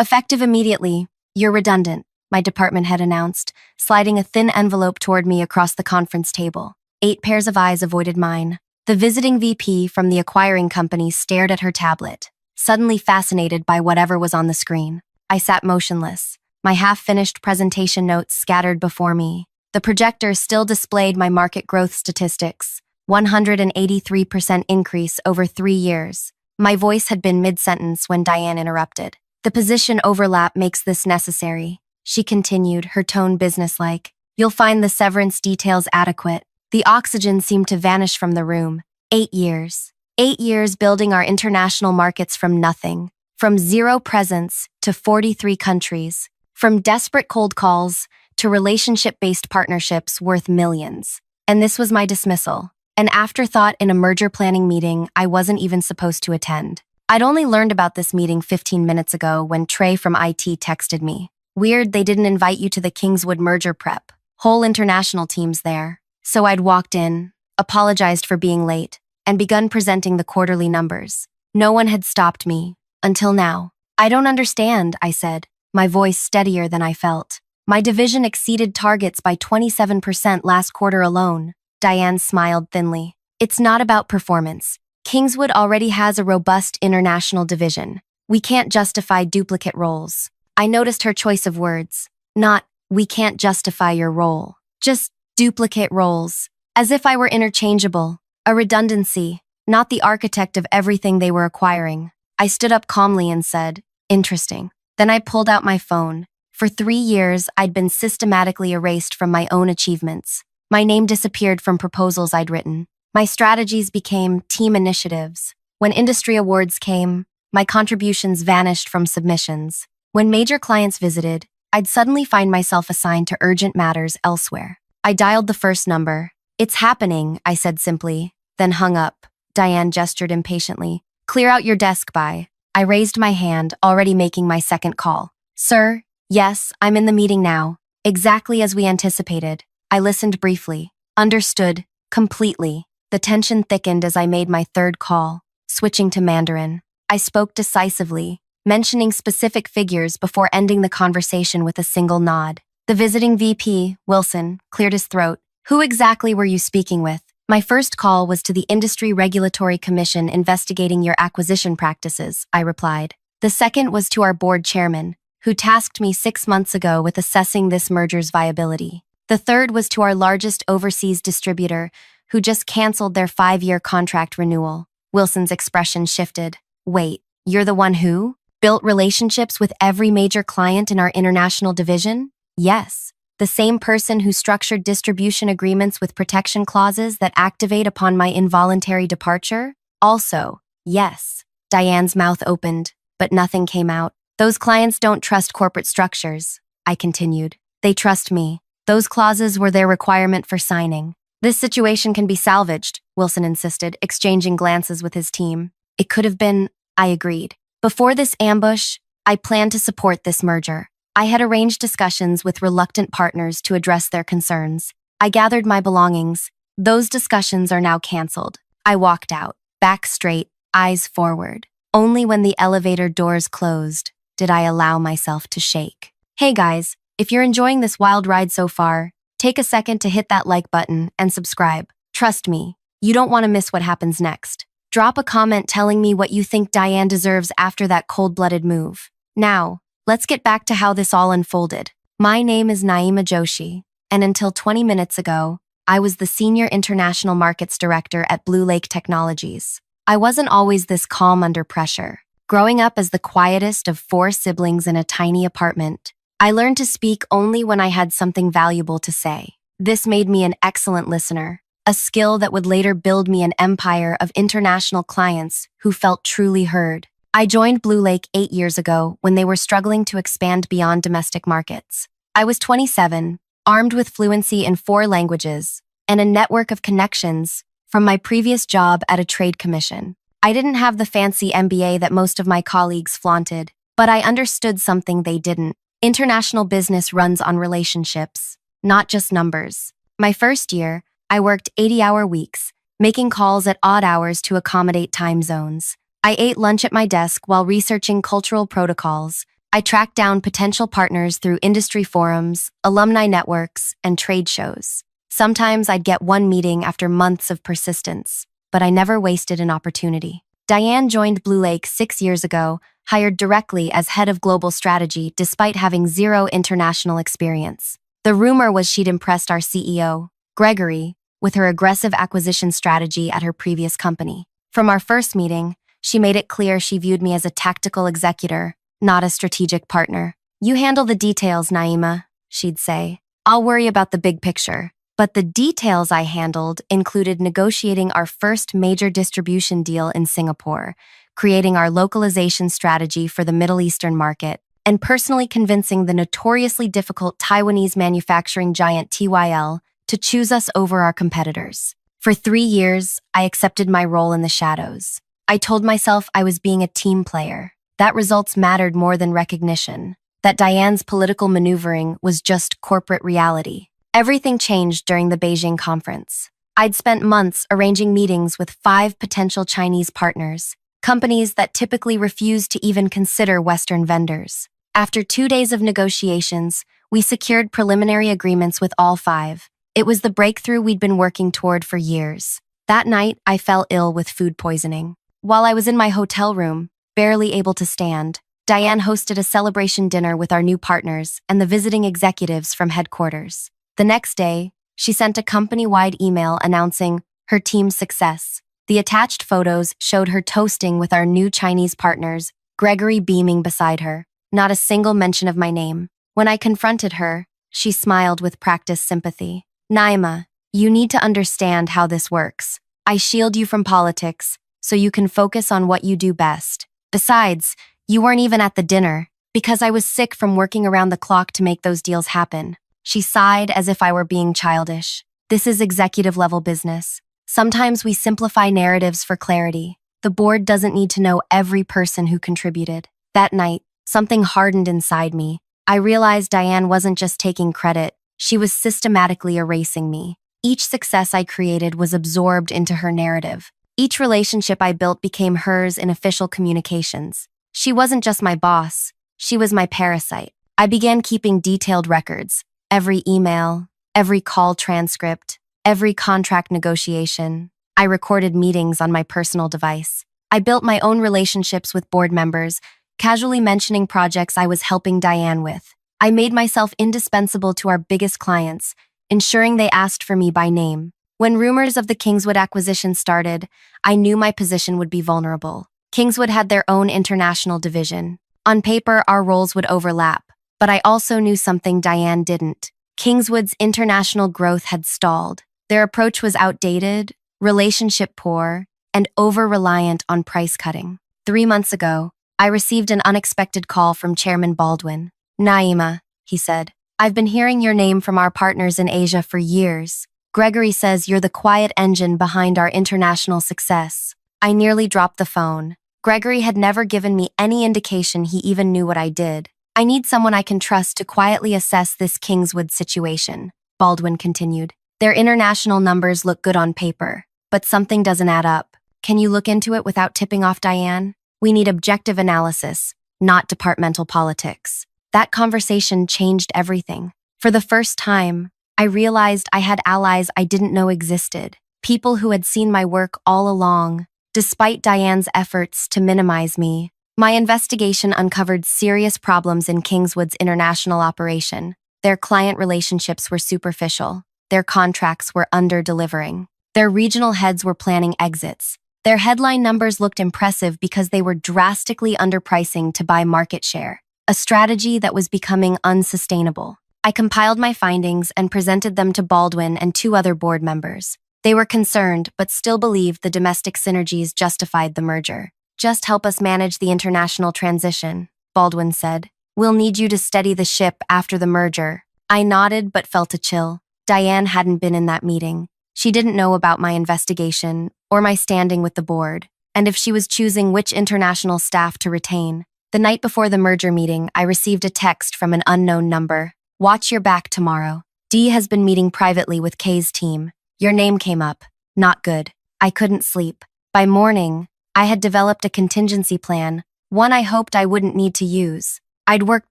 Effective immediately. You're redundant, my department head announced, sliding a thin envelope toward me across the conference table. 8 pairs of eyes avoided mine. The visiting VP from the acquiring company stared at her tablet, suddenly fascinated by whatever was on the screen. I sat motionless, my half-finished presentation notes scattered before me. The projector still displayed my market growth statistics, 183% increase over 3 years. My voice had been mid-sentence when Diane interrupted. The position overlap makes this necessary, she continued, her tone businesslike. You'll find the severance details adequate. The oxygen seemed to vanish from the room. 8 years. 8 years building our international markets from nothing. From zero presence to 43 countries. From desperate cold calls to relationship-based partnerships worth millions. And this was my dismissal. An afterthought in a merger planning meeting I wasn't even supposed to attend. I'd only learned about this meeting 15 minutes ago when Trey from IT texted me. Weird they didn't invite you to the Kingswood merger prep. Whole international team's there. So I'd walked in, apologized for being late, and begun presenting the quarterly numbers. No one had stopped me, until now. I don't understand, I said, my voice steadier than I felt. My division exceeded targets by 27% last quarter alone. Diane smiled thinly. It's not about performance. Kingswood already has a robust international division. We can't justify duplicate roles. I noticed her choice of words. Not, we can't justify your role. Just, duplicate roles. As if I were interchangeable. A redundancy, not the architect of everything they were acquiring. I stood up calmly and said, interesting. Then I pulled out my phone. For 3 years, I'd been systematically erased from my own achievements. My name disappeared from proposals I'd written. My strategies became team initiatives. When industry awards came, my contributions vanished from submissions. When major clients visited, I'd suddenly find myself assigned to urgent matters elsewhere. I dialed the first number. It's happening, I said simply, then hung up. Diane gestured impatiently. Clear out your desk, bye. I raised my hand, already making my second call. Sir, yes, I'm in the meeting now. Exactly as we anticipated. I listened briefly. Understood. Completely. The tension thickened as I made my third call, switching to Mandarin. I spoke decisively, mentioning specific figures before ending the conversation with a single nod. The visiting VP, Wilson, cleared his throat. Who exactly were you speaking with? My first call was to the Industry Regulatory Commission investigating your acquisition practices, I replied. The second was to our board chairman, who tasked me 6 months ago with assessing this merger's viability. The third was to our largest overseas distributor, who just canceled their 5-year contract renewal. Wilson's expression shifted. Wait, you're the one who built relationships with every major client in our international division? Yes. The same person who structured distribution agreements with protection clauses that activate upon my involuntary departure? Also, yes. Diane's mouth opened, but nothing came out. Those clients don't trust corporate structures, I continued. They trust me. Those clauses were their requirement for signing. This situation can be salvaged, Wilson insisted, exchanging glances with his team. It could have been, I agreed. Before this ambush, I planned to support this merger. I had arranged discussions with reluctant partners to address their concerns. I gathered my belongings. Those discussions are now canceled. I walked out, back straight, eyes forward. Only when the elevator doors closed did I allow myself to shake. Hey guys, if you're enjoying this wild ride so far, take a second to hit that like button and subscribe. Trust me, you don't want to miss what happens next. Drop a comment telling me what you think Diane deserves after that cold-blooded move. Now, let's get back to how this all unfolded. My name is Naima Joshi, and until 20 minutes ago, I was the Senior International Markets Director at Blue Lake Technologies. I wasn't always this calm under pressure. Growing up as the quietest of 4 siblings in a tiny apartment, I learned to speak only when I had something valuable to say. This made me an excellent listener, a skill that would later build me an empire of international clients who felt truly heard. I joined Blue Lake 8 years ago when they were struggling to expand beyond domestic markets. I was 27, armed with fluency in 4 languages, and a network of connections from my previous job at a trade commission. I didn't have the fancy MBA that most of my colleagues flaunted, but I understood something they didn't. International business runs on relationships, not just numbers. My first year, I worked 80-hour weeks, making calls at odd hours to accommodate time zones. I ate lunch at my desk while researching cultural protocols, I tracked down potential partners through industry forums, alumni networks, and trade shows. Sometimes I'd get one meeting after months of persistence, but I never wasted an opportunity. Diane joined Blue Lake 6 years ago, hired directly as head of global strategy despite having zero international experience. The rumor was she'd impressed our CEO, Gregory, with her aggressive acquisition strategy at her previous company. From our first meeting, she made it clear she viewed me as a tactical executor, not a strategic partner. "You handle the details, Naima," she'd say. "I'll worry about the big picture." But the details I handled included negotiating our first major distribution deal in Singapore, creating our localization strategy for the Middle Eastern market, and personally convincing the notoriously difficult Taiwanese manufacturing giant TYL to choose us over our competitors. For 3 years, I accepted my role in the shadows. I told myself I was being a team player, that results mattered more than recognition, that Diane's political maneuvering was just corporate reality. Everything changed during the Beijing conference. I'd spent months arranging meetings with 5 potential Chinese partners, companies that typically refuse to even consider Western vendors. After 2 days of negotiations, we secured preliminary agreements with all 5. It was the breakthrough we'd been working toward for years. That night, I fell ill with food poisoning. While I was in my hotel room, barely able to stand, Diane hosted a celebration dinner with our new partners and the visiting executives from headquarters. The next day, she sent a company-wide email announcing her team's success. The attached photos showed her toasting with our new Chinese partners, Gregory beaming beside her. Not a single mention of my name. When I confronted her, she smiled with practiced sympathy. "Naima, you need to understand how this works. I shield you from politics, so you can focus on what you do best. Besides, you weren't even at the dinner, because I was sick from working around the clock to make those deals happen." She sighed as if I were being childish. "This is executive-level business. Sometimes we simplify narratives for clarity. The board doesn't need to know every person who contributed." That night, something hardened inside me. I realized Diane wasn't just taking credit, she was systematically erasing me. Each success I created was absorbed into her narrative. Each relationship I built became hers in official communications. She wasn't just my boss, she was my parasite. I began keeping detailed records. Every email, every call transcript, every contract negotiation. I recorded meetings on my personal device. I built my own relationships with board members, casually mentioning projects I was helping Diane with. I made myself indispensable to our biggest clients, ensuring they asked for me by name. When rumors of the Kingswood acquisition started, I knew my position would be vulnerable. Kingswood had their own international division. On paper, our roles would overlap, but I also knew something Diane didn't. Kingswood's international growth had stalled. Their approach was outdated, relationship poor, and over-reliant on price cutting. 3 months ago, I received an unexpected call from Chairman Baldwin. "Naima," he said, "I've been hearing your name from our partners in Asia for years. Gregory says you're the quiet engine behind our international success." I nearly dropped the phone. Gregory had never given me any indication he even knew what I did. "I need someone I can trust to quietly assess this Kingswood situation," Baldwin continued. "Their international numbers look good on paper, but something doesn't add up. Can you look into it without tipping off Diane? We need objective analysis, not departmental politics." That conversation changed everything. For the first time, I realized I had allies I didn't know existed, people who had seen my work all along, despite Diane's efforts to minimize me. My investigation uncovered serious problems in Kingswood's international operation. Their client relationships were superficial. Their contracts were under-delivering. Their regional heads were planning exits. Their headline numbers looked impressive because they were drastically underpricing to buy market share, a strategy that was becoming unsustainable. I compiled my findings and presented them to Baldwin and 2 other board members. They were concerned, but still believed the domestic synergies justified the merger. "Just help us manage the international transition," Baldwin said. "We'll need you to steady the ship after the merger." I nodded but felt a chill. Diane hadn't been in that meeting. She didn't know about my investigation or my standing with the board, and if she was choosing which international staff to retain. The night before the merger meeting, I received a text from an unknown number. "Watch your back tomorrow. Dee has been meeting privately with Kay's team. Your name came up. Not good." I couldn't sleep. By morning, I had developed a contingency plan, one I hoped I wouldn't need to use. I'd worked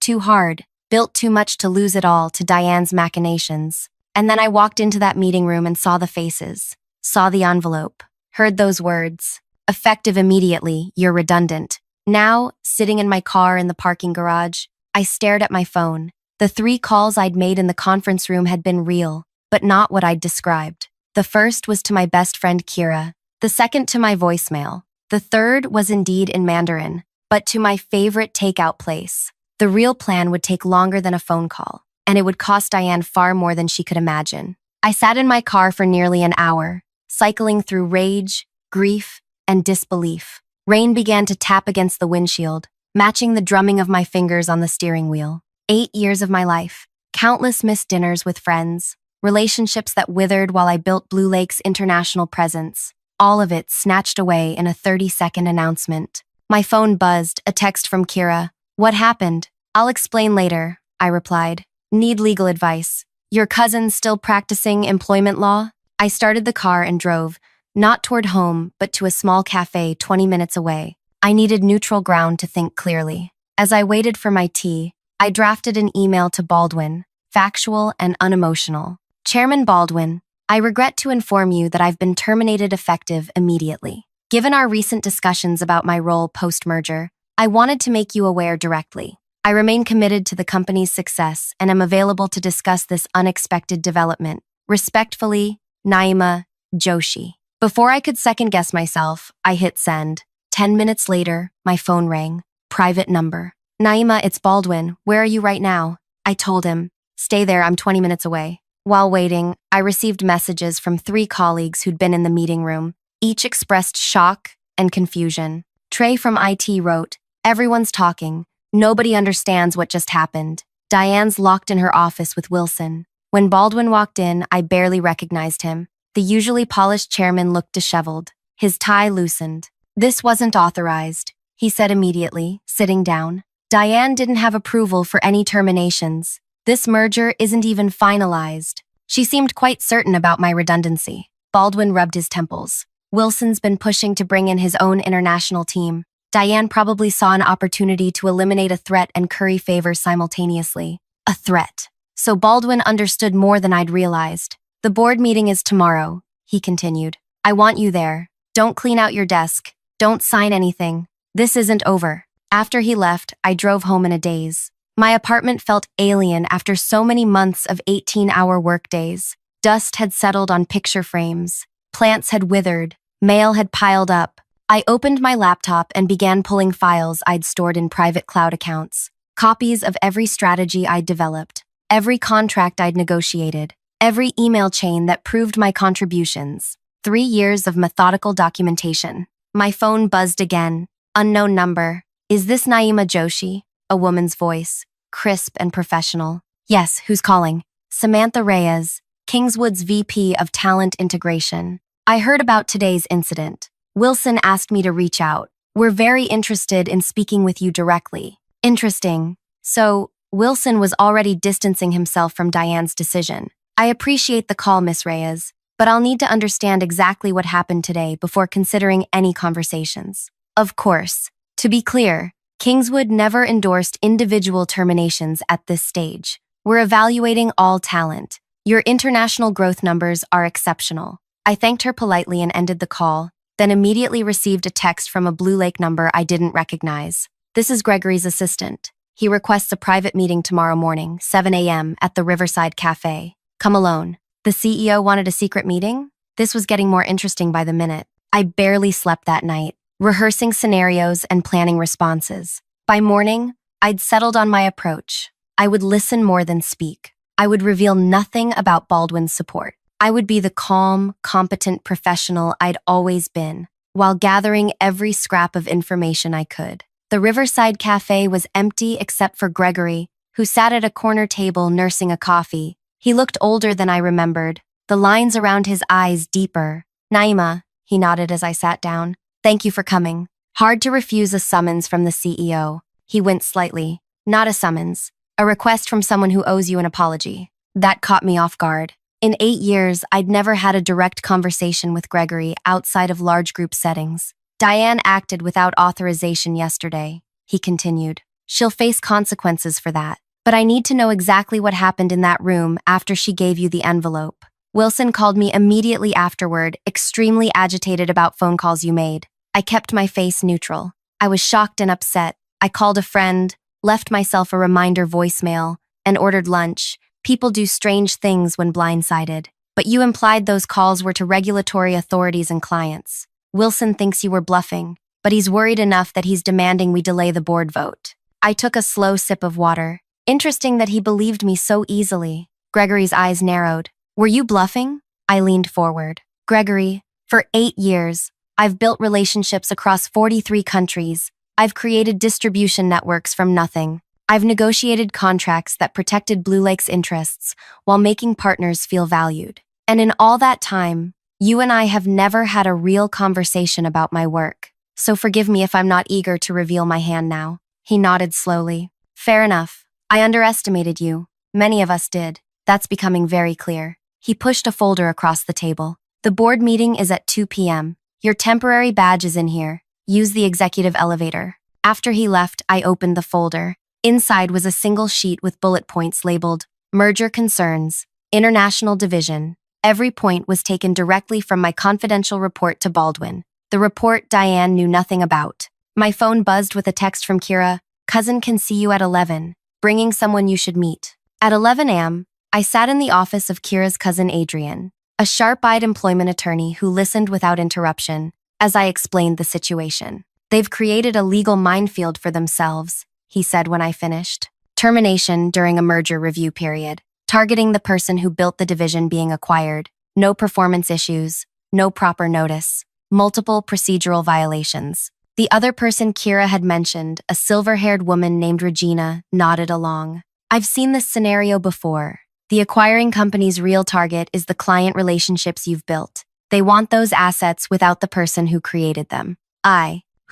too hard, built too much to lose it all to Diane's machinations. And then I walked into that meeting room and saw the faces, saw the envelope, heard those words. Effective immediately, you're redundant. Now, sitting in my car in the parking garage, I stared at my phone. The 3 calls I'd made in the conference room had been real, but not what I'd described. The first was to my best friend Kira, the second to my voicemail. The third was indeed in Mandarin, but to my favorite takeout place. The real plan would take longer than a phone call, and it would cost Diane far more than she could imagine. I sat in my car for nearly an hour, cycling through rage, grief, and disbelief. Rain began to tap against the windshield, matching the drumming of my fingers on the steering wheel. 8 years of my life, countless missed dinners with friends, relationships that withered while I built Blue Lake's international presence, all of it snatched away in a 30-second announcement. My phone buzzed, a text from Kira. What happened? I'll explain later, I replied. Need legal advice. Your cousin's still practicing employment law? I started the car and drove, not toward home, but to a small cafe 20 minutes away. I needed neutral ground to think clearly. As I waited for my tea, I drafted an email to Baldwin, factual and unemotional. Chairman Baldwin, I regret to inform you that I've been terminated effective immediately. Given our recent discussions about my role post-merger, I wanted to make you aware directly. I remain committed to the company's success and am available to discuss this unexpected development. Respectfully, Naima Joshi. Before I could second-guess myself, I hit send. 10 minutes later, my phone rang. Private number. Naima, it's Baldwin. Where are you right now? I told him. Stay there, I'm 20 minutes away. While waiting, I received messages from 3 colleagues who'd been in the meeting room. Each expressed shock and confusion. Trey from IT wrote, everyone's talking. Nobody understands what just happened. Diane's locked in her office with Wilson. When Baldwin walked in, I barely recognized him. The usually polished chairman looked disheveled. His tie loosened. This wasn't authorized, he said immediately, sitting down. Diane didn't have approval for any terminations. This merger isn't even finalized. She seemed quite certain about my redundancy. Baldwin rubbed his temples. Wilson's been pushing to bring in his own international team. Diane probably saw an opportunity to eliminate a threat and curry favors simultaneously. A threat. So Baldwin understood more than I'd realized. The board meeting is tomorrow, he continued. I want you there. Don't clean out your desk. Don't sign anything. This isn't over. After he left, I drove home in a daze. My apartment felt alien after so many months of 18-hour workdays. Dust had settled on picture frames. Plants had withered. Mail had piled up. I opened my laptop and began pulling files I'd stored in private cloud accounts. Copies of every strategy I'd developed, every contract I'd negotiated, every email chain that proved my contributions. 3 years of methodical documentation. My phone buzzed again. Unknown number. Is this Naima Joshi? A woman's voice, crisp and professional. Yes, who's calling? Samantha Reyes, Kingswood's VP of Talent Integration. I heard about today's incident. Wilson asked me to reach out. We're very interested in speaking with you directly. Interesting. So, Wilson was already distancing himself from Diane's decision. I appreciate the call, Miss Reyes, but I'll need to understand exactly what happened today before considering any conversations. Of course. To be clear, Kingswood never endorsed individual terminations at this stage. We're evaluating all talent. Your international growth numbers are exceptional. I thanked her politely and ended the call, then immediately received a text from a Blue Lake number I didn't recognize. This is Gregory's assistant. He requests a private meeting tomorrow morning, 7 a.m. at the Riverside Cafe. Come alone. The CEO wanted a secret meeting? This was getting more interesting by the minute. I barely slept that night, rehearsing scenarios and planning responses. By morning, I'd settled on my approach. I would listen more than speak. I would reveal nothing about Baldwin's support. I would be the calm, competent professional I'd always been, while gathering every scrap of information I could. The Riverside Cafe was empty except for Gregory, who sat at a corner table nursing a coffee. He looked older than I remembered, the lines around his eyes deeper. Naima, he nodded as I sat down. Thank you for coming. Hard to refuse a summons from the CEO. He winced slightly. Not a summons. A request from someone who owes you an apology. That caught me off guard. In 8 years, I'd never had a direct conversation with Gregory outside of large group settings. Diane acted without authorization yesterday, he continued. She'll face consequences for that. But I need to know exactly what happened in that room after she gave you the envelope. Wilson called me immediately afterward, extremely agitated about phone calls you made. I kept my face neutral. I was shocked and upset. I called a friend, left myself a reminder voicemail, and ordered lunch. People do strange things when blindsided. But you implied those calls were to regulatory authorities and clients. Wilson thinks you were bluffing, but he's worried enough that he's demanding we delay the board vote. I took a slow sip of water. Interesting that he believed me so easily. Gregory's eyes narrowed. Were you bluffing? I leaned forward. Gregory, for 8 years, I've built relationships across 43 countries. I've created distribution networks from nothing. I've negotiated contracts that protected Blue Lake's interests while making partners feel valued. And in all that time, you and I have never had a real conversation about my work. So forgive me if I'm not eager to reveal my hand now. He nodded slowly. Fair enough. I underestimated you. Many of us did. That's becoming very clear. He pushed a folder across the table. The board meeting is at 2 p.m. Your temporary badge is in here. Use the executive elevator. After he left, I opened the folder. Inside was a single sheet with bullet points labeled Merger Concerns, International Division. Every point was taken directly from my confidential report to Baldwin. The report Diane knew nothing about. My phone buzzed with a text from Kira. Cousin can see you at 11. Bringing someone you should meet. At 11 a.m., I sat in the office of Kira's cousin Adrian, a sharp-eyed employment attorney who listened without interruption as I explained the situation. They've created a legal minefield for themselves, he said when I finished. Termination during a merger review period, targeting the person who built the division being acquired. No performance issues, no proper notice, multiple procedural violations. The other person Kira had mentioned, a silver-haired woman named Regina, nodded along. I've seen this scenario before. The acquiring company's real target is the client relationships you've built. They want those assets without the person who created them.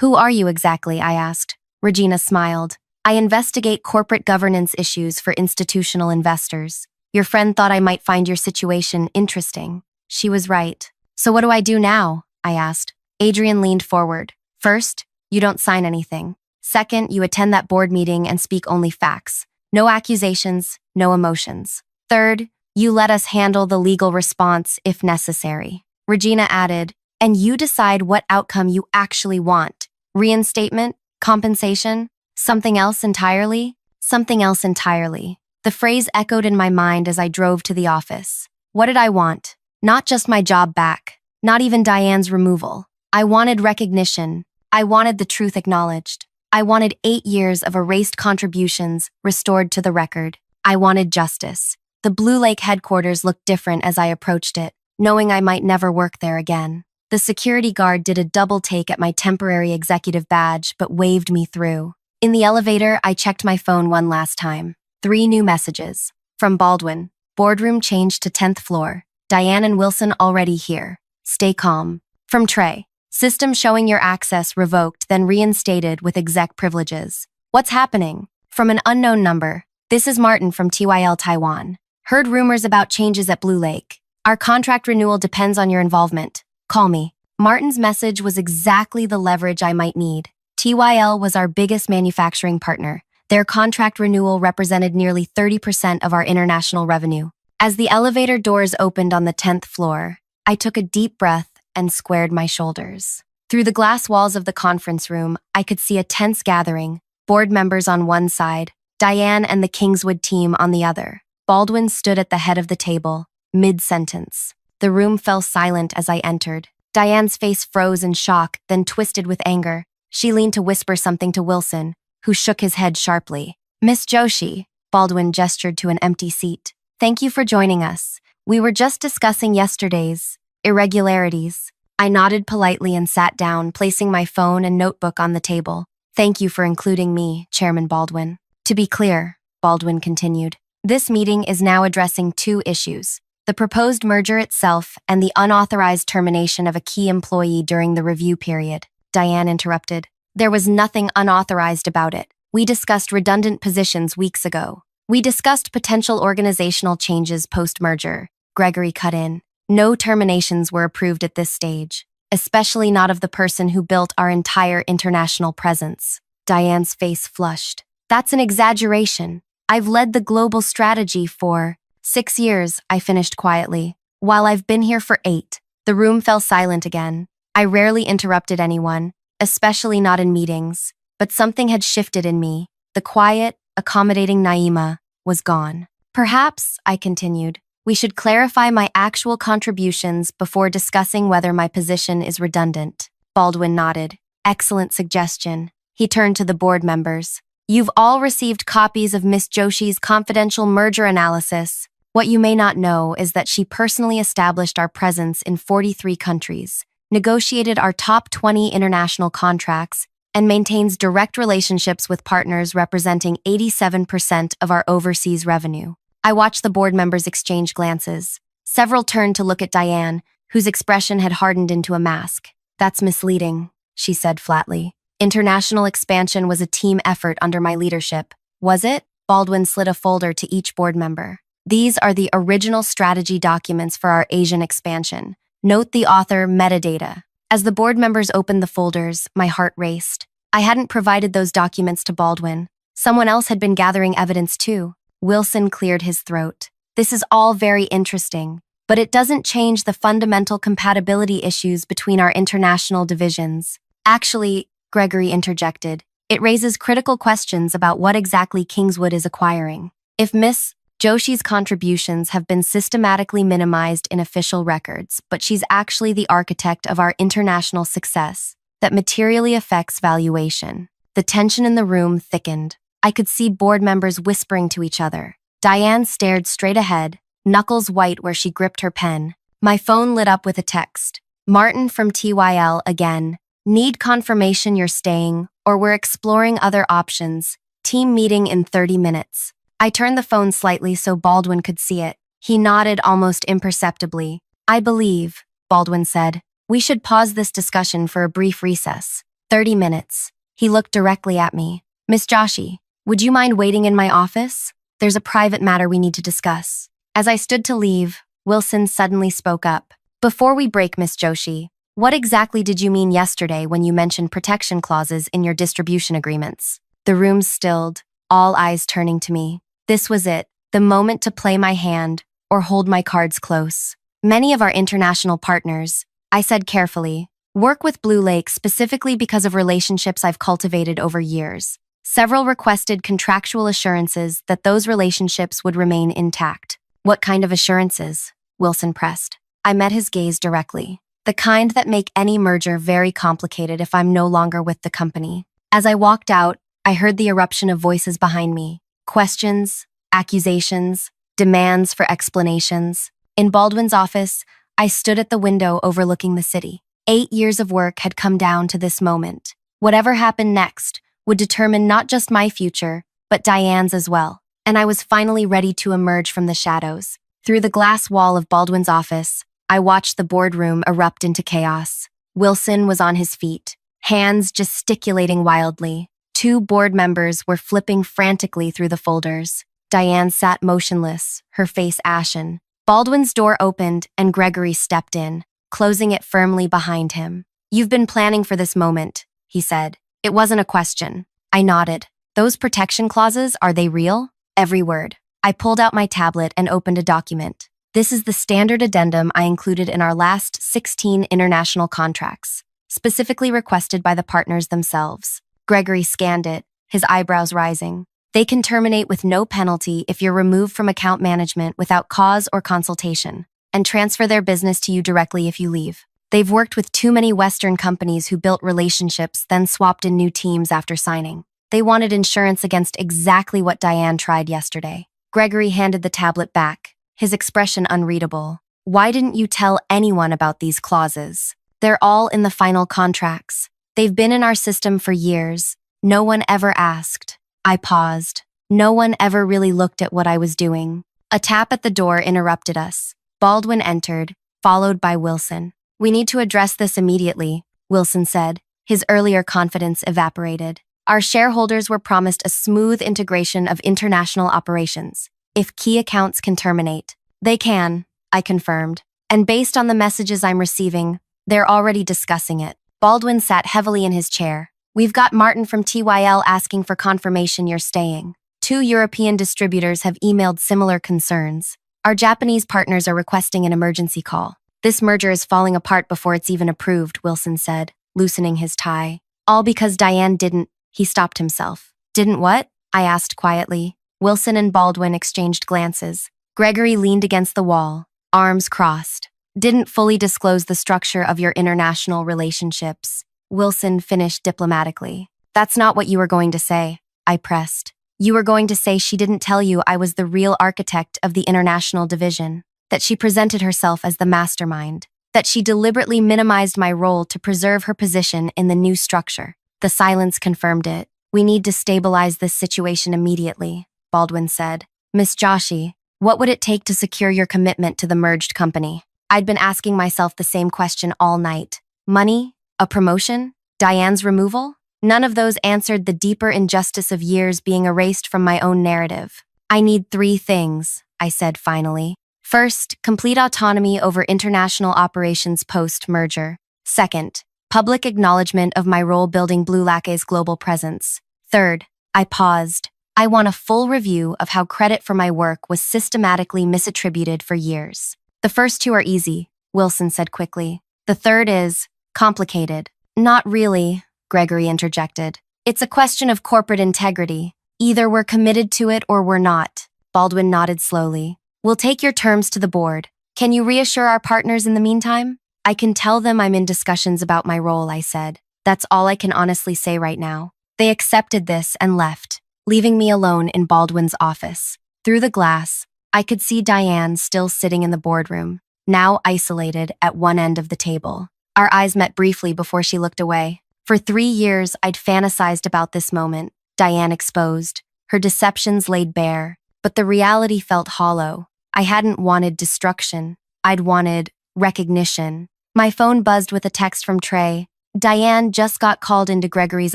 Who are you exactly? I asked. Regina smiled. I investigate corporate governance issues for institutional investors. Your friend thought I might find your situation interesting. She was right. So what do I do now? I asked. Adrian leaned forward. First, you don't sign anything. Second, you attend that board meeting and speak only facts. No accusations, no emotions. Third, you let us handle the legal response if necessary. Regina added, and you decide what outcome you actually want. Reinstatement? Compensation? Something else entirely? Something else entirely. The phrase echoed in my mind as I drove to the office. What did I want? Not just my job back. Not even Diane's removal. I wanted recognition. I wanted the truth acknowledged. I wanted 8 years of erased contributions restored to the record. I wanted justice. The Blue Lake headquarters looked different as I approached it, knowing I might never work there again. The security guard did a double take at my temporary executive badge, but waved me through. In the elevator, I checked my phone one last time. 3 new messages. From Baldwin. Boardroom changed to 10th floor. Diane and Wilson already here. Stay calm. From Trey. System showing your access revoked, then reinstated with exec privileges. What's happening? From an unknown number. This is Martin from TYL Taiwan. Heard rumors about changes at Blue Lake. Our contract renewal depends on your involvement. Call me. Martin's message was exactly the leverage I might need. TYL was our biggest manufacturing partner. Their contract renewal represented nearly 30% of our international revenue. As the elevator doors opened on the 10th floor, I took a deep breath and squared my shoulders. Through the glass walls of the conference room, I could see a tense gathering, board members on one side, Diane and the Kingswood team on the other. Baldwin stood at the head of the table, mid-sentence. The room fell silent as I entered. Diane's face froze in shock, then twisted with anger. She leaned to whisper something to Wilson, who shook his head sharply. Miss Joshi, Baldwin gestured to an empty seat. Thank you for joining us. We were just discussing yesterday's irregularities. I nodded politely and sat down, placing my phone and notebook on the table. Thank you for including me, Chairman Baldwin. To be clear, Baldwin continued, this meeting is now addressing 2 issues. The proposed merger itself and the unauthorized termination of a key employee during the review period. Diane interrupted. There was nothing unauthorized about it. We discussed redundant positions weeks ago. We discussed potential organizational changes post-merger. Gregory cut in. No terminations were approved at this stage, especially not of the person who built our entire international presence. Diane's face flushed. That's an exaggeration. I've led the global strategy for 6 years, I finished quietly. While I've been here for 8, the room fell silent again. I rarely interrupted anyone, especially not in meetings, but something had shifted in me. The quiet, accommodating Naima was gone. Perhaps, I continued, we should clarify my actual contributions before discussing whether my position is redundant. Baldwin nodded. Excellent suggestion. He turned to the board members. You've all received copies of Miss Joshi's confidential merger analysis. What you may not know is that she personally established our presence in 43 countries, negotiated our top 20 international contracts, and maintains direct relationships with partners representing 87% of our overseas revenue. I watched the board members exchange glances. Several turned to look at Diane, whose expression had hardened into a mask. That's misleading, she said flatly. International expansion was a team effort under my leadership. Was it? Baldwin slid a folder to each board member. These are the original strategy documents for our Asian expansion. Note the author metadata. As the board members opened the folders, my heart raced. I hadn't provided those documents to Baldwin. Someone else had been gathering evidence too. Wilson cleared his throat. This is all very interesting, but it doesn't change the fundamental compatibility issues between our international divisions. Actually, Gregory interjected, it raises critical questions about what exactly Kingswood is acquiring. If Miss Joshi's contributions have been systematically minimized in official records, but she's actually the architect of our international success, that materially affects valuation. The tension in the room thickened. I could see board members whispering to each other. Diane stared straight ahead, knuckles white where she gripped her pen. My phone lit up with a text. Martin from TYL again. Need confirmation you're staying, or we're exploring other options. Team meeting in 30 minutes. I turned the phone slightly so Baldwin could see it. He nodded almost imperceptibly. I believe, Baldwin said, we should pause this discussion for a brief recess. 30 minutes. He looked directly at me. Miss Joshi, would you mind waiting in my office? There's a private matter we need to discuss. As I stood to leave, Wilson suddenly spoke up. Before we break, Miss Joshi, what exactly did you mean yesterday when you mentioned protection clauses in your distribution agreements? The room stilled, all eyes turning to me. This was it, the moment to play my hand or hold my cards close. Many of our international partners, I said carefully, work with Blue Lake specifically because of relationships I've cultivated over years. Several requested contractual assurances that those relationships would remain intact. What kind of assurances? Wilson pressed. I met his gaze directly. The kind that make any merger very complicated if I'm no longer with the company. As I walked out, I heard the eruption of voices behind me. Questions, accusations, demands for explanations. In Baldwin's office, I stood at the window overlooking the city. 8 years of work had come down to this moment. Whatever happened next would determine not just my future, but Diane's as well. And I was finally ready to emerge from the shadows. Through the glass wall of Baldwin's office, I watched the boardroom erupt into chaos. Wilson was on his feet, hands gesticulating wildly. 2 board members were flipping frantically through the folders. Diane sat motionless, her face ashen. Baldwin's door opened and Gregory stepped in, closing it firmly behind him. You've been planning for this moment, he said. It wasn't a question. I nodded. Those protection clauses, are they real? Every word. I pulled out my tablet and opened a document. This is the standard addendum I included in our last 16 international contracts, specifically requested by the partners themselves. Gregory scanned it, his eyebrows rising. They can terminate with no penalty if you're removed from account management without cause or consultation, and transfer their business to you directly if you leave. They've worked with too many Western companies who built relationships, then swapped in new teams after signing. They wanted insurance against exactly what Diane tried yesterday. Gregory handed the tablet back, his expression unreadable. Why didn't you tell anyone about these clauses? They're all in the final contracts. They've been in our system for years. No one ever asked. I paused. No one ever really looked at what I was doing. A tap at the door interrupted us. Baldwin entered, followed by Wilson. We need to address this immediately, Wilson said. His earlier confidence evaporated. Our shareholders were promised a smooth integration of international operations. If key accounts can terminate, they can, I confirmed. And based on the messages I'm receiving, they're already discussing it. Baldwin sat heavily in his chair, We've got Martin from TYL asking for confirmation you're staying. 2 European distributors have emailed similar concerns. Our Japanese partners are requesting an emergency call. This merger is falling apart before it's even approved, Wilson said, loosening his tie. All because Diane didn't. He stopped himself. Didn't what? I asked quietly. Wilson and Baldwin exchanged glances. Gregory leaned against the wall, arms crossed. Didn't fully disclose the structure of your international relationships. Wilson finished diplomatically. That's not what you were going to say, I pressed. You were going to say she didn't tell you I was the real architect of the international division, that she presented herself as the mastermind, that she deliberately minimized my role to preserve her position in the new structure. The silence confirmed it. We need to stabilize this situation immediately, Baldwin said. Miss Joshi, what would it take to secure your commitment to the merged company? I'd been asking myself the same question all night. Money? A promotion? Diane's removal? None of those answered the deeper injustice of years being erased from my own narrative. I need 3 things, I said finally. First, complete autonomy over international operations post-merger. Second, public acknowledgement of my role building Blue Lake's global presence. Third, I paused. I want a full review of how credit for my work was systematically misattributed for years. The first 2 are easy, Wilson said quickly. The third is complicated. Not really, Gregory interjected. It's a question of corporate integrity. Either we're committed to it or we're not. Baldwin nodded slowly. We'll take your terms to the board. Can you reassure our partners in the meantime? I can tell them I'm in discussions about my role, I said. That's all I can honestly say right now. They accepted this and left, leaving me alone in Baldwin's office. Through the glass, I could see Diane still sitting in the boardroom, now isolated at one end of the table. Our eyes met briefly before she looked away. For 3 years, I'd fantasized about this moment, Diane exposed, her deceptions laid bare, but the reality felt hollow. I hadn't wanted destruction. I'd wanted recognition. My phone buzzed with a text from Trey. Diane just got called into Gregory's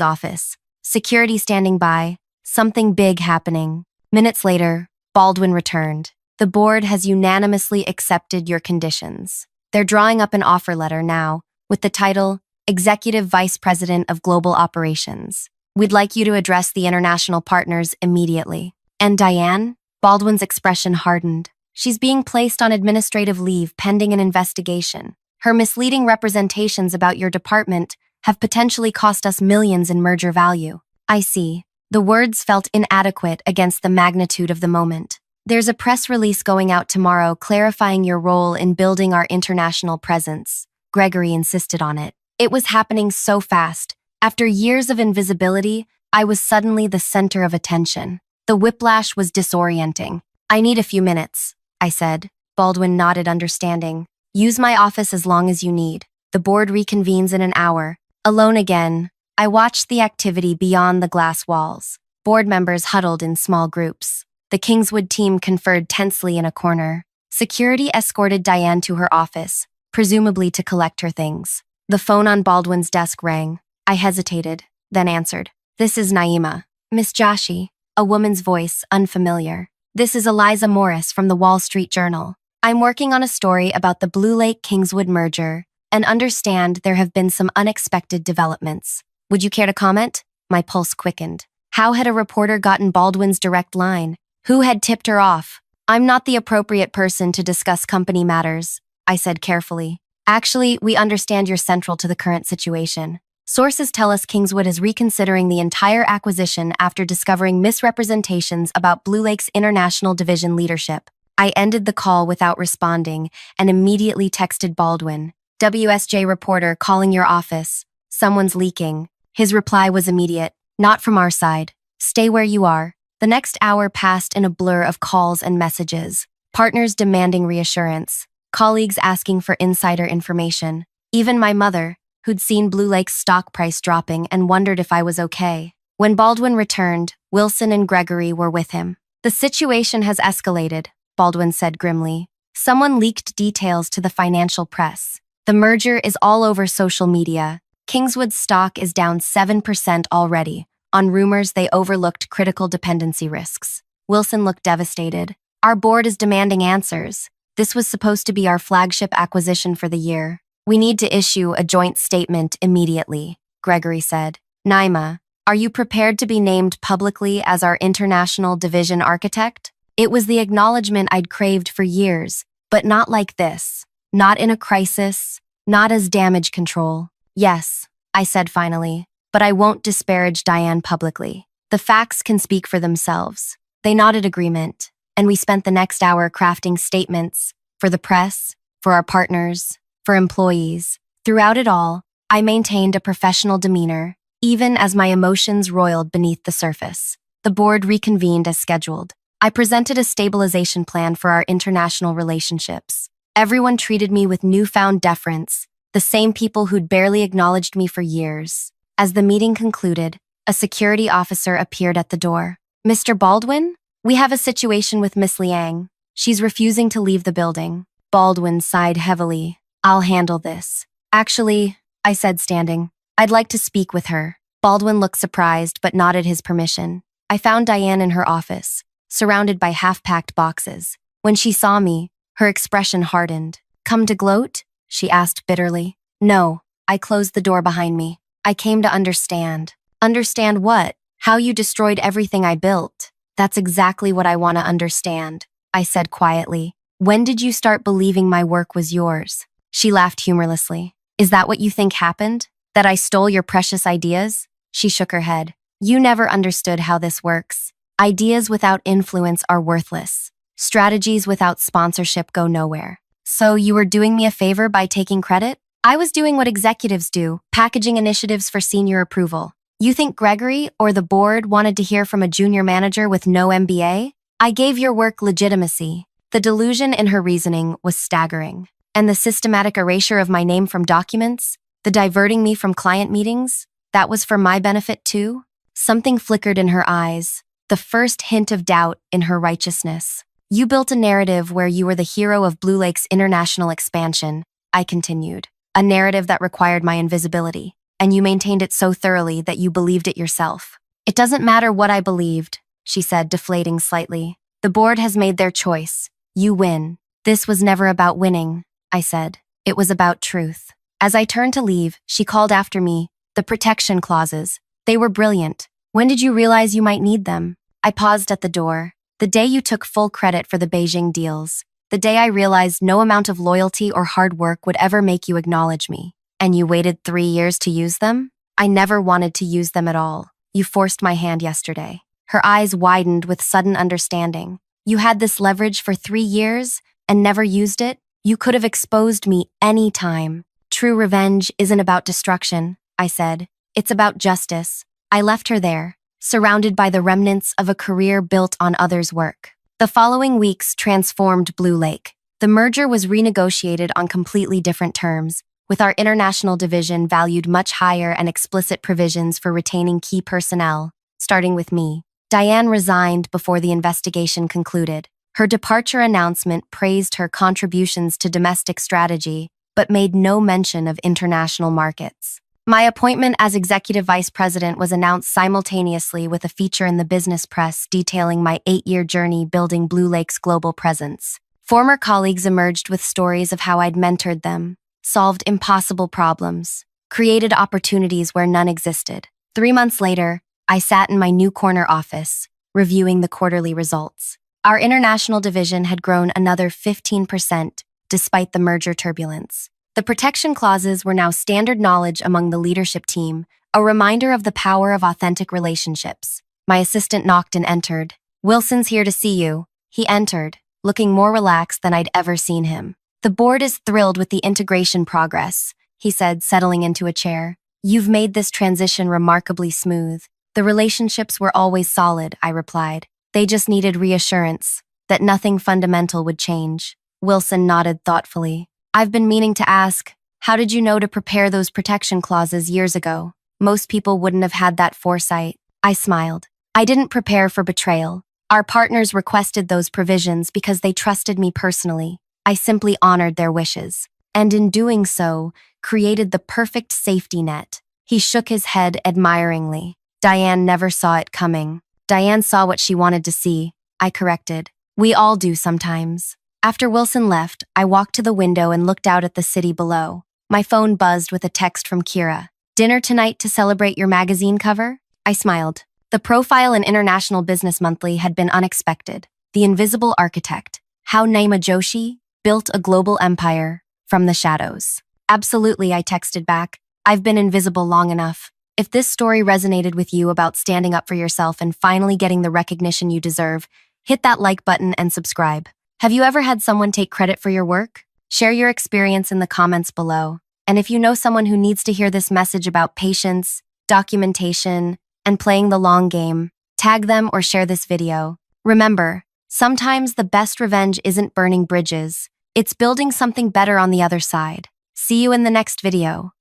office. Security standing by. Something big happening. Minutes later, Baldwin returned. The board has unanimously accepted your conditions. They're drawing up an offer letter now, with the title, Executive Vice President of Global Operations. We'd like you to address the international partners immediately. And Diane? Baldwin's expression hardened. She's being placed on administrative leave pending an investigation. Her misleading representations about your department have potentially cost us millions in merger value. I see. The words felt inadequate against the magnitude of the moment. There's a press release going out tomorrow clarifying your role in building our international presence. Gregory insisted on it. It was happening so fast. After years of invisibility, I was suddenly the center of attention. The whiplash was disorienting. I need a few minutes, I said. Baldwin nodded understanding. Use my office as long as you need. The board reconvenes in an hour. Alone again, I watched the activity beyond the glass walls. Board members huddled in small groups. The Kingswood team conferred tensely in a corner. Security escorted Diane to her office, presumably to collect her things. The phone on Baldwin's desk rang. I hesitated, then answered. This is Naima. Miss Joshi, a woman's voice, unfamiliar. This is Eliza Morris from the Wall Street Journal. I'm working on a story about the Blue Lake Kingswood merger and understand there have been some unexpected developments. Would you care to comment? My pulse quickened. How had a reporter gotten Baldwin's direct line? Who had tipped her off? I'm not the appropriate person to discuss company matters, I said carefully. Actually, we understand you're central to the current situation. Sources tell us Kingswood is reconsidering the entire acquisition after discovering misrepresentations about Blue Lake's international division leadership. I ended the call without responding and immediately texted Baldwin. WSJ reporter calling your office. Someone's leaking. His reply was immediate. Not from our side. Stay where you are. The next hour passed in a blur of calls and messages. Partners demanding reassurance. Colleagues asking for insider information. Even my mother, who'd seen Blue Lake's stock price dropping and wondered if I was okay. When Baldwin returned, Wilson and Gregory were with him. The situation has escalated, Baldwin said grimly. Someone leaked details to the financial press. The merger is all over social media. Kingswood's stock is down 7% already, on rumors they overlooked critical dependency risks. Wilson looked devastated. Our board is demanding answers. This was supposed to be our flagship acquisition for the year. We need to issue a joint statement immediately, Gregory said. Naima, are you prepared to be named publicly as our international division architect? It was the acknowledgement I'd craved for years, but not like this. Not in a crisis, not as damage control. Yes, I said finally, but I won't disparage Diane publicly. The facts can speak for themselves. They nodded agreement, and we spent the next hour crafting statements for the press, for our partners, for employees. Throughout it all, I maintained a professional demeanor, even as my emotions roiled beneath the surface. The board reconvened as scheduled. I presented a stabilization plan for our international relationships. Everyone treated me with newfound deference, the same people who'd barely acknowledged me for years. As the meeting concluded, a security officer appeared at the door. Mr. Baldwin? We have a situation with Miss Liang. She's refusing to leave the building. Baldwin sighed heavily. I'll handle this. Actually, I said standing, I'd like to speak with her. Baldwin looked surprised but nodded his permission. I found Diane in her office, surrounded by half-packed boxes. When she saw me, her expression hardened. Come to gloat? She asked bitterly. No, I closed the door behind me. I came to understand. Understand what? How you destroyed everything I built. That's exactly what I want to understand, I said quietly. When did you start believing my work was yours? She laughed humorlessly. Is that what you think happened? That I stole your precious ideas? She shook her head. You never understood how this works. Ideas without influence are worthless. Strategies without sponsorship go nowhere. So you were doing me a favor by taking credit? I was doing what executives do, packaging initiatives for senior approval. You think Gregory or the board wanted to hear from a junior manager with no MBA? I gave your work legitimacy. The delusion in her reasoning was staggering. And the systematic erasure of my name from documents, the diverting me from client meetings, that was for my benefit too? Something flickered in her eyes, the first hint of doubt in her righteousness. You built a narrative where you were the hero of Blue Lake's international expansion, I continued. A narrative that required my invisibility, and you maintained it so thoroughly that you believed it yourself. It doesn't matter what I believed, she said, deflating slightly. The board has made their choice. You win. This was never about winning, I said. It was about truth. As I turned to leave, she called after me. The protection clauses. They were brilliant. When did you realize you might need them? I paused at the door. The day you took full credit for the Beijing deals. The day I realized no amount of loyalty or hard work would ever make you acknowledge me. And you waited 3 years to use them? I never wanted to use them at all. You forced my hand yesterday. Her eyes widened with sudden understanding. You had this leverage for 3 years and never used it? You could have exposed me any time. True revenge isn't about destruction, I said. It's about justice. I left her there, surrounded by the remnants of a career built on others' work. The following weeks transformed Blue Lake. The merger was renegotiated on completely different terms, with our international division valued much higher and explicit provisions for retaining key personnel, starting with me. Diane resigned before the investigation concluded. Her departure announcement praised her contributions to domestic strategy, but made no mention of international markets. My appointment as executive vice president was announced simultaneously with a feature in the business press detailing my 8-year journey building Blue Lake's global presence. Former colleagues emerged with stories of how I'd mentored them, solved impossible problems, created opportunities where none existed. 3 months later, I sat in my new corner office, reviewing the quarterly results. Our international division had grown another 15% despite the merger turbulence. The protection clauses were now standard knowledge among the leadership team, a reminder of the power of authentic relationships. My assistant knocked and entered. Wilson's here to see you. He entered, looking more relaxed than I'd ever seen him. The board is thrilled with the integration progress, he said, settling into a chair. You've made this transition remarkably smooth. The relationships were always solid, I replied. They just needed reassurance that nothing fundamental would change. Wilson nodded thoughtfully. I've been meaning to ask, how did you know to prepare those protection clauses years ago? Most people wouldn't have had that foresight. I smiled. I didn't prepare for betrayal. Our partners requested those provisions because they trusted me personally. I simply honored their wishes, and in doing so, created the perfect safety net. He shook his head admiringly. Diane never saw it coming. Diane saw what she wanted to see, I corrected. We all do sometimes. After Wilson left, I walked to the window and looked out at the city below. My phone buzzed with a text from Kira. Dinner tonight to celebrate your magazine cover? I smiled. The profile in International Business Monthly had been unexpected. The invisible architect, how Naima Joshi built a global empire from the shadows. Absolutely, I texted back. I've been invisible long enough. If this story resonated with you about standing up for yourself and finally getting the recognition you deserve, hit that like button and subscribe. Have you ever had someone take credit for your work? Share your experience in the comments below. And if you know someone who needs to hear this message about patience, documentation, and playing the long game, tag them or share this video. Remember, sometimes the best revenge isn't burning bridges, it's building something better on the other side. See you in the next video.